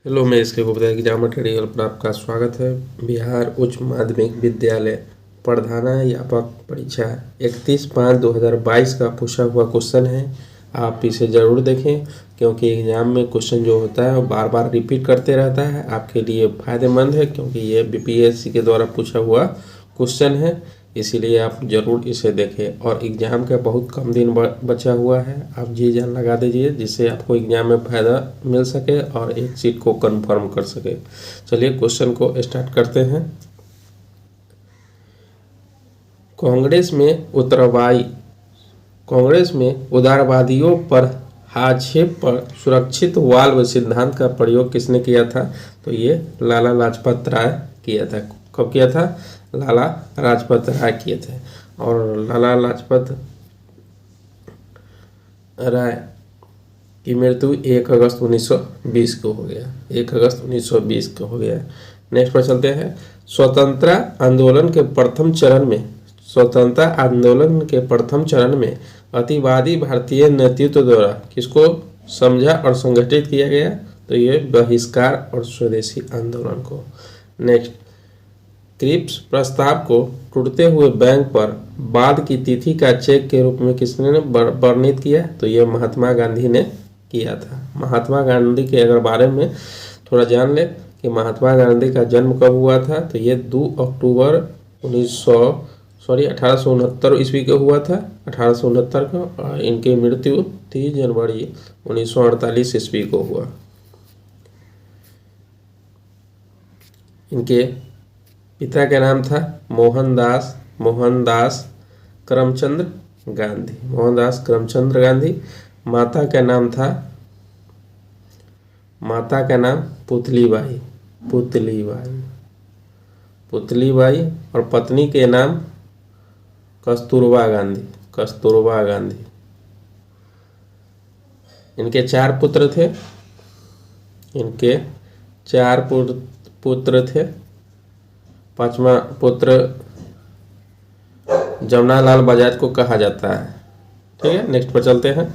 Hello, मैं इसके Gupta exam material पर आपका स्वागत है। बिहार उच्च माध्यमिक विद्यालय प्रधानाध्यापक परीक्षा 31/5/2022 का पूछा हुआ क्वेश्चन है। आप इसे ज़रूर देखें क्योंकि एग्ज़ाम में क्वेश्चन जो होता है वो बार बार रिपीट करते रहता है। आपके लिए फ़ायदेमंद है क्योंकि ये बीपीएससी के द्वारा पूछा हुआ क्वेश्चन है, इसीलिए आप ज़रूर इसे देखें। और एग्ज़ाम का बहुत कम दिन बचा हुआ है, आप जी जान लगा दीजिए जिससे आपको एग्ज़ाम में फ़ायदा मिल सके और एक सीट को कंफर्म कर सके। चलिए क्वेश्चन को स्टार्ट करते हैं। कांग्रेस में उदारवादियों पर आक्षेप पर सुरक्षित वाल्व सिद्धांत का प्रयोग किसने किया था? तो ये लाला लाजपत राय किया था। कब किया था? लाला लाजपत राय किए थे। और लाला लाजपत राय की मृत्यु 1 अगस्त 1920 को हो गया। 1 अगस्त 1920 को हो गया। नेक्स्ट पर चलते हैं। स्वतंत्रता आंदोलन के प्रथम चरण में अतिवादी भारतीय नेतृत्व द्वारा किसको समझा और संगठित किया गया? तो ये बहिष्कार और स्वदेशी आंदोलन को। नेक्स्ट, क्रिप्स प्रस्ताव को टूटते हुए बैंक पर बाद की तिथि का चेक के रूप में किसने वर्णित किया? तो ये महात्मा गांधी ने किया था। महात्मा गांधी के अगर बारे में थोड़ा जान ले कि महात्मा गांधी का जन्म कब हुआ था? तो ये 2 अक्टूबर 1869 ईस्वी को हुआ था। 1869 को। इनकी मृत्यु 30 जनवरी 1948 ईस्वी को हुआ। इनके पिता का नाम था मोहनदास करमचंद गांधी। माता का नाम पुतलीबाई और पत्नी के नाम कस्तूरबा गांधी। इनके 4 पुत्र थे। 5वां पुत्र जमनालाल बजाज को कहा जाता है। ठीक है, नेक्स्ट पर चलते हैं।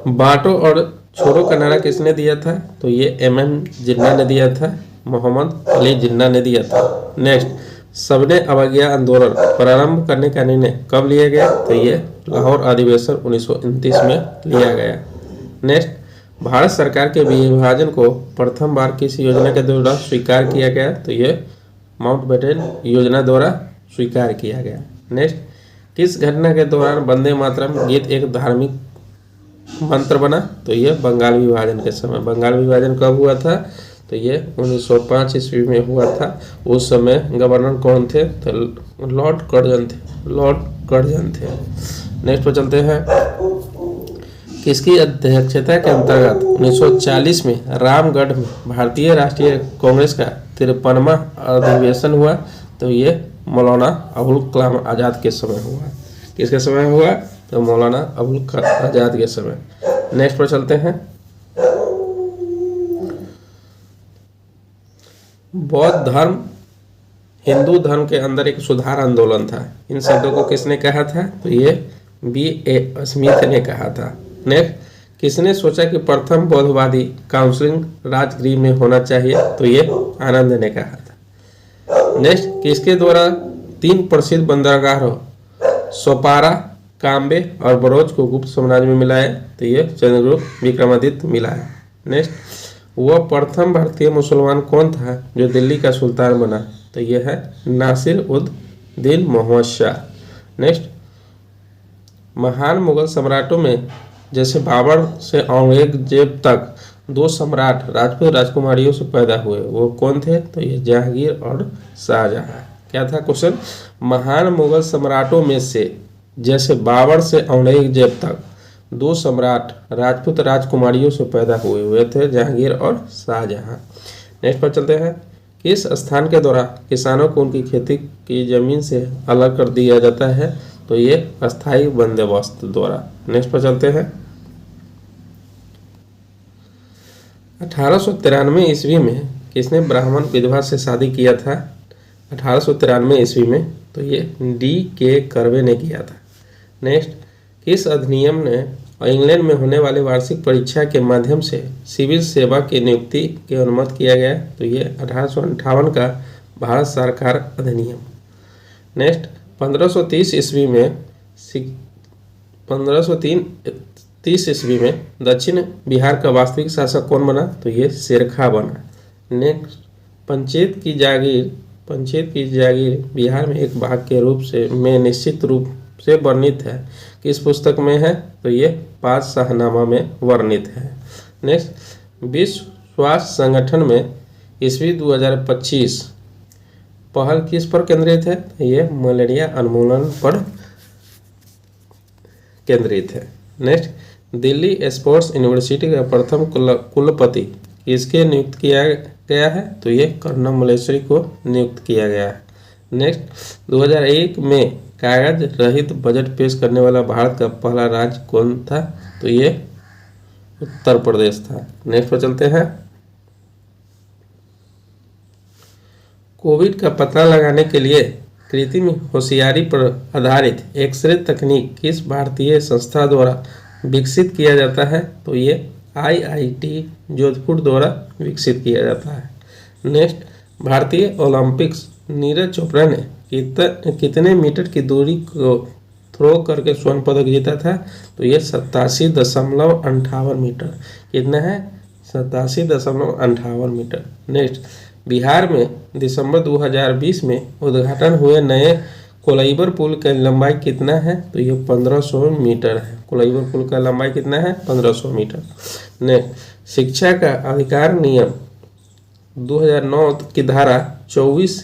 बांटो और छोड़ो का नारा किसने दिया था? तो ये MM जिन्ना ने दिया था। मोहम्मद अली जिन्ना ने दिया था। नेक्स्ट, सबने अवज्ञा आंदोलन प्रारंभ करने का निर्णय कब लिया गया? तो ये लाहौर अधिवेशन 1929 में लिया गया। नेक्स्ट, भारत सरकार के विभाजन को प्रथम बार किस योजना के द्वारा स्वीकार किया गया? तो ये माउंटबेटन योजना द्वारा स्वीकार किया गया। नेक्स्ट, किस घटना के दौरान वंदे मातरम गीत एक धार्मिक मंत्र बना? तो ये बंगाल विभाजन के समय। बंगाल विभाजन कब हुआ था? तो ये 1905 ईस्वी में हुआ था। उस समय गवर्नर कौन थे? तो लॉर्ड कर्जन थे। नेक्स्ट पर चलते हैं। किसकी अध्यक्षता के अंतर्गत 1940 में रामगढ़ में भारतीय राष्ट्रीय कांग्रेस का 53वां अधिवेशन हुआ? तो ये मौलाना अबुल कलाम आज़ाद के समय हुआ। किसके समय हुआ? तो मौलाना अबुल कलाम आज़ाद के समय। नेक्स्ट पर चलते हैं। बौद्ध धर्म हिंदू धर्म के अंदर एक सुधार आंदोलन था। इन शब्दों को किसने कहा था? तो ये B.A. स्मिथ ने कहा था। नेक्स्ट, किसने सोचा कि प्रथम बौद्धवादी काउंसिलिंग राजगृह में होना चाहिए? तो ये आनंद ने कहा था। नेक्स्ट, किसके द्वारा 3 प्रसिद्ध बंदरगाहों सोपारा, काम्बे और बरोज को गुप्त साम्राज्य में मिलाया? तो ये चंद्रगुप्त विक्रमादित्य मिलाया। नेक्स्ट, वह प्रथम भारतीय मुसलमान कौन था जो दिल्ली का सुल्तान बना? तो यह है नासिर-उद-दीन मोहम्मद शाह। नेक्स्ट, महान मुगल सम्राटों में जैसे बाबर से औरंगजेब तक 2 सम्राट राजपूत राजकुमारियों से पैदा हुए, वो कौन थे? तो ये जहांगीर और शाहजहां। क्या था क्वेश्चन? महान मुगल सम्राटों में से जैसे बाबर से औरंगजेब तक 2 सम्राट राजपूत राजकुमारियों से पैदा हुए थे जहांगीर और शाहजहां। नेक्स्ट पर चलते हैं। किस स्थान के द्वारा किसानों को उनकी खेती की जमीन से अलग कर दिया जाता है? तो ये अस्थायी बंदोबस्त द्वारा। नेक्स्ट पर चलते हैं। 1893 ईस्वी में किसने ब्राह्मण विधवा से शादी किया था? 1893 ईस्वी में तो ये D.K. कर्वे ने किया था। नेक्स्ट, किस अधिनियम ने और इंग्लैंड में होने वाले वार्षिक परीक्षा के माध्यम से सिविल सेवा की नियुक्ति की अनुमति किया गया। तो ये 1858 का भारत सरकार अधिनियम। नेक्स्ट 1530 ईस्वी में 1530 ईस्वी में दक्षिण बिहार का वास्तविक शासक कौन बना? तो ये शेरखा बना। नेक्स्ट पंचायत की जागीर बिहार में एक भाग के रूप में निश्चित रूप से वर्णित है। किस पुस्तक में है? तो ये पाँच शाहनामा में वर्णित है। नेक्स्ट विश्व स्वास्थ्य संगठन में ईस्वी 2025 पहल किस पर केंद्रित है? ये मलेरिया उन्मूलन पर केंद्रित है। नेक्स्ट दिल्ली स्पोर्ट्स यूनिवर्सिटी का प्रथम कुलपति किसके नियुक्त किया गया है? तो ये कर्णम मल्लेश्वरी को नियुक्त किया गया है। नेक्स्ट 2001 में कागज रहित बजट पेश करने वाला भारत का पहला राज्य कौन था? तो ये उत्तर प्रदेश था। नेक्स्ट पर चलते हैं। कोविड का पता लगाने के लिए कृत्रिम होशियारी पर आधारित एक्सरे तकनीक किस भारतीय संस्था द्वारा विकसित किया जाता है? तो ये IIT जोधपुर द्वारा विकसित किया जाता है। नेक्स्ट भारतीय ओलंपिक्स नीरज चोपड़ा ने कितने मीटर की दूरी को थ्रो करके स्वर्ण पदक जीता था? तो ये 87.58 मीटर। कितना है? 87.58 मीटर। नेक्स्ट बिहार में दिसंबर 2020 में उद्घाटन हुए नए कोलाइबर पुल का लंबाई कितना है? तो ये 1500 मीटर है। कोलाइबर पुल का लंबाई कितना है? 1500 मीटर। नेक्स्ट शिक्षा का अधिकार नियम 2009 की धारा 24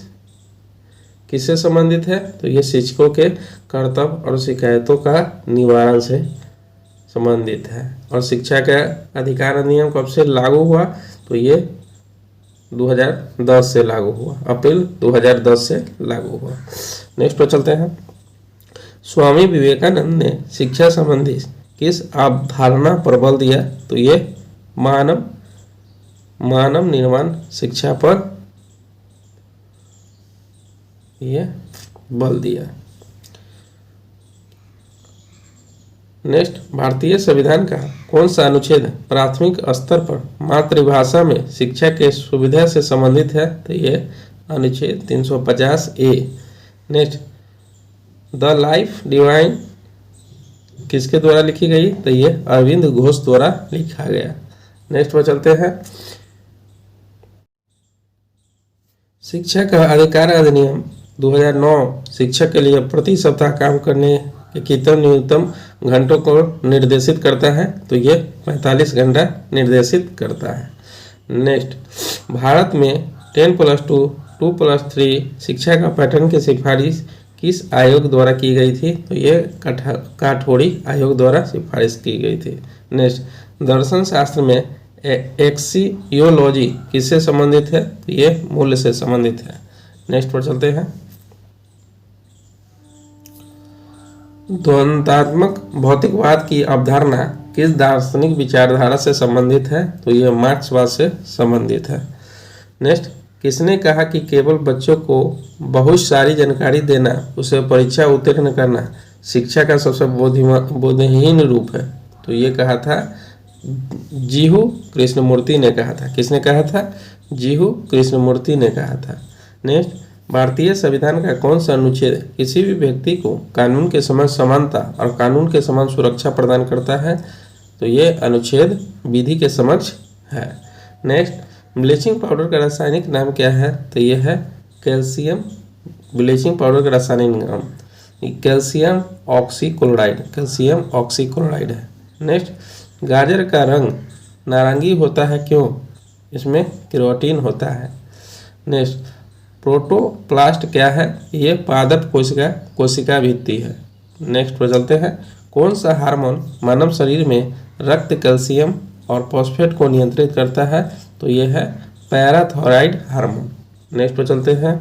किससे संबंधित है? तो ये शिक्षकों के कर्तव्य और शिकायतों का निवारण से संबंधित है। और शिक्षा का अधिकार अधिनियम कब से लागू हुआ? तो ये 2010 से लागू हुआ, अप्रैल 2010 से लागू हुआ। नेक्स्ट पर चलते हैं। स्वामी विवेकानंद ने शिक्षा संबंधी किस अवधारणा पर बल दिया? तो ये मानव निर्माण शिक्षा पर ये बल दिया। नेक्स्ट भारतीय संविधान का कौन सा अनुच्छेद प्राथमिक स्तर पर मातृभाषा में शिक्षा के सुविधा से संबंधित है? तो ये अनुच्छेद 350A। Next the life divine किसके द्वारा लिखी गई? तो ये अरविंद घोष द्वारा लिखा गया। नेक्स्ट पर चलते हैं। शिक्षा का अधिकार अधिनियम 2009 शिक्षक के लिए प्रति सप्ताह काम करने के कितने न्यूनतम घंटों को निर्देशित करता है? तो ये 45 घंटा निर्देशित करता है। नेक्स्ट भारत में 10+2, 2+3 शिक्षा का पैटर्न की सिफारिश किस आयोग द्वारा की गई थी? तो ये काठोड़ी आयोग द्वारा सिफारिश की गई थी। नेक्स्ट दर्शन शास्त्र में एक्सियोलॉजी किससे संबंधित है? तो ये मूल्य से संबंधित है। नेक्स्ट पर चलते हैं। द्वंद्वात्मक भौतिकवाद की अवधारणा किस दार्शनिक विचारधारा से संबंधित है? तो ये मार्क्सवाद से संबंधित है। नेक्स्ट किसने कहा कि केवल बच्चों को बहुत सारी जानकारी देना, उसे परीक्षा उत्तीर्ण करना शिक्षा का सबसे बोधहीन रूप है? तो ये कहा था जीहू कृष्णमूर्ति ने कहा था। किसने कहा था? जीहू कृष्णमूर्ति ने कहा था। नेक्स्ट भारतीय संविधान का कौन सा अनुच्छेद किसी भी व्यक्ति को कानून के समान समानता और कानून के समान सुरक्षा प्रदान करता है? तो ये अनुच्छेद विधि के समक्ष है। नेक्स्ट ब्लीचिंग पाउडर का रासायनिक नाम क्या है? तो ये है कैल्शियम। ब्लीचिंग पाउडर का रासायनिक नाम कैल्शियम ऑक्सीक्लोराइड है। नेक्स्ट गाजर का रंग नारंगी होता है, क्यों? इसमें केरोटीन होता है। नेक्स्ट प्रोटोप्लास्ट क्या है? ये पादप कोशिका भित्ति है। नेक्स्ट पर चलते हैं। कौन सा हार्मोन मानव शरीर में रक्त कैल्शियम और फॉस्फेट को नियंत्रित करता है? तो ये है पैराथायरॉइड हार्मोन। नेक्स्ट पर चलते हैं।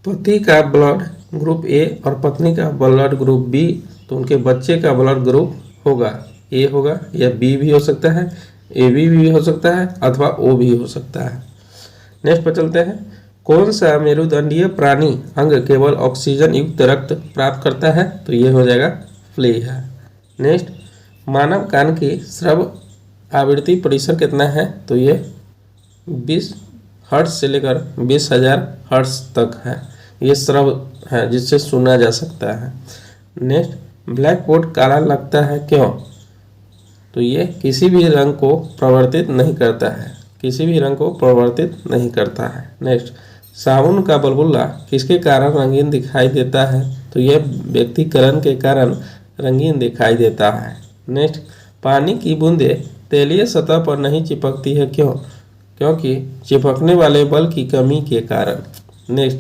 पति का ब्लड ग्रुप ए और पत्नी का ब्लड ग्रुप बी, तो उनके बच्चे का ब्लड ग्रुप होगा ए होगा, या बी भी हो सकता है, ए बी भी हो सकता है, अथवा ओ भी हो सकता है। नेक्स्ट पर चलते हैं। कौन सा मेरुदंडीय प्राणी अंग केवल ऑक्सीजन युक्त रक्त प्राप्त करता है? तो ये हो जाएगा फ्ली है। नेक्स्ट, मानव कान की श्रव्य आवृत्ति परिसर कितना है? तो ये 20 हर्ट्ज से लेकर 20,000 हर्ट्ज तक है। ये श्रव्य है जिससे सुना जा सकता है। नेक्स्ट, ब्लैक बोर्ड काला लगता है क्यों? तो ये किसी भी रंग को प्रवर्तित नहीं करता है, किसी भी रंग को प्रवर्तित नहीं करता है। नेक्स्ट, साबुन का बुलबुला किसके कारण रंगीन दिखाई देता है? तो यह व्यक्तिकरण के कारण रंगीन दिखाई देता है। नेक्स्ट, पानी की बूंदें तैलीय सतह पर नहीं चिपकती है क्यों? क्योंकि चिपकने वाले बल की कमी के कारण। नेक्स्ट,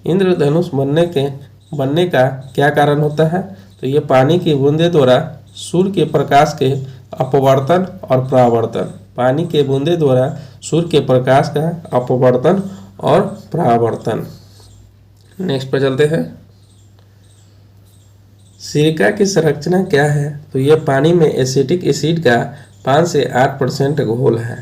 इंद्रधनुष बनने का क्या कारण होता है? तो ये पानी की बूंदें द्वारा सूर्य के प्रकाश के अपवर्तन और परावर्तन। पानी के बूंदे द्वारा सूर्य के प्रकाश का अपवर्तन और परावर्तन। नेक्स्ट पर चलते हैं। सिरका की संरचना क्या है? तो यह पानी में एसिटिक एसिड का 5 से 8% घोल है।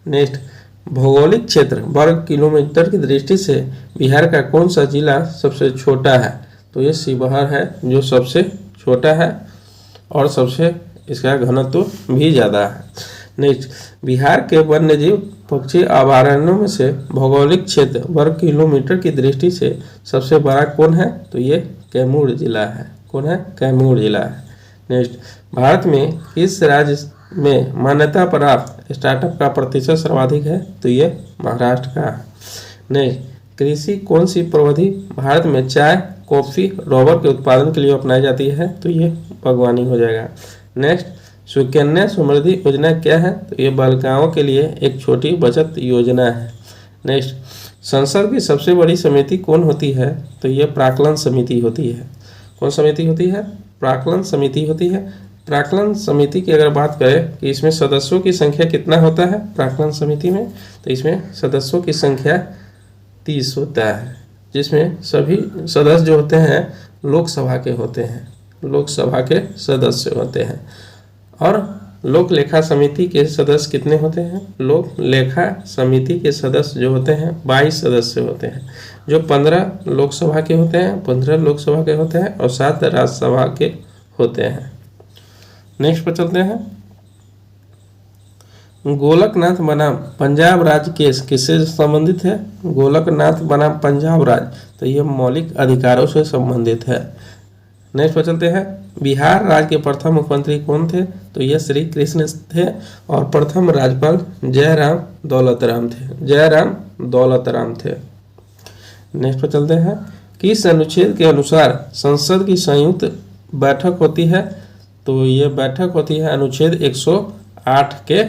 नेक्स्ट, भौगोलिक क्षेत्र वर्ग किलोमीटर की दृष्टि से बिहार का कौन सा जिला सबसे छोटा है? तो ये शिवहर है जो सबसे छोटा है और सबसे इसका घनत्व भी ज़्यादा है। नेक्स्ट, बिहार के वन्यजीव पक्षी अभयारण्यों में से भौगोलिक क्षेत्र वर्ग किलोमीटर की दृष्टि से सबसे बड़ा कौन है? तो ये कैमूर जिला है। कौन है? कैमूर जिला है। नेक्स्ट, भारत में किस राज्य में मान्यता प्राप्त स्टार्टअप का प्रतिशत सर्वाधिक है? तो ये महाराष्ट्र का है। नेक्स्ट, कृषि कौन सी प्रविधि भारत में चाय, कॉफी, रबर के उत्पादन के लिए अपनाई जाती है? तो ये बागवानी हो जाएगा। नेक्स्ट, सुकन्या समृद्धि योजना क्या है? तो ये बालिकाओं के लिए एक छोटी बचत योजना है। नेक्स्ट, संसद की सबसे बड़ी समिति कौन होती है? तो ये प्राक्कलन समिति होती है। कौन समिति होती है? प्राक्कलन समिति होती है। प्राक्कलन समिति की अगर बात करें कि इसमें सदस्यों की संख्या कितना होता है प्राक्कलन समिति में? तो इसमें सदस्यों की संख्या 30 होता है, जिसमें सभी सदस्य जो होते हैं लोकसभा के होते हैं, लोकसभा के सदस्य होते हैं। और लोक लेखा समिति के सदस्य कितने होते हैं? लोक लेखा समिति के सदस्य जो होते हैं 22 सदस्य होते हैं, जो 15 लोकसभा के होते हैं, 15 लोकसभा के होते हैं और 7 राज्यसभा के होते हैं। नेक्स्ट पर चलते हैं। गोलकनाथ बनाम पंजाब राज्य केस किससे संबंधित है? गोलकनाथ बनाम पंजाब राज्य, तो यह मौलिक अधिकारों से संबंधित है। नेक्स्ट पर चलते हैं। बिहार राज्य के प्रथम मुख्यमंत्री कौन थे? तो यह श्री कृष्ण थे और प्रथम राज्यपाल जयराम दौलतराम थे। जयराम दौलतराम थे। नेक्स्ट पर चलते हैं। किस अनुच्छेद के अनुसार संसद की संयुक्त बैठक होती है? तो यह बैठक होती है अनुच्छेद 108 के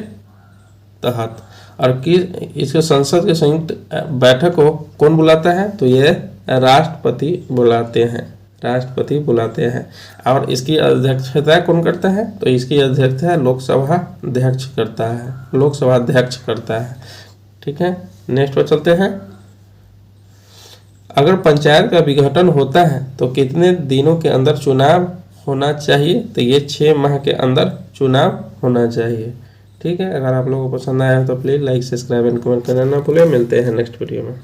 तहत। और कि इसके संसद के संयुक्त बैठक को कौन बुलाता है? तो ये राष्ट्रपति बुलाते हैं, राष्ट्रपति बुलाते हैं। और इसकी अध्यक्षता कौन करता है? तो इसकी अध्यक्षता लोकसभा अध्यक्ष करता है, लोकसभा अध्यक्ष करता है। ठीक है, नेक्स्ट पर चलते हैं। अगर पंचायत का विघटन होता है तो कितने दिनों के अंदर चुनाव होना चाहिए? तो ये 6 माह के अंदर चुनाव होना चाहिए। ठीक है, अगर आप लोगों को पसंद आया तो please like, subscribe and comment करना ना भूलें। मिलते हैं नेक्स्ट वीडियो में।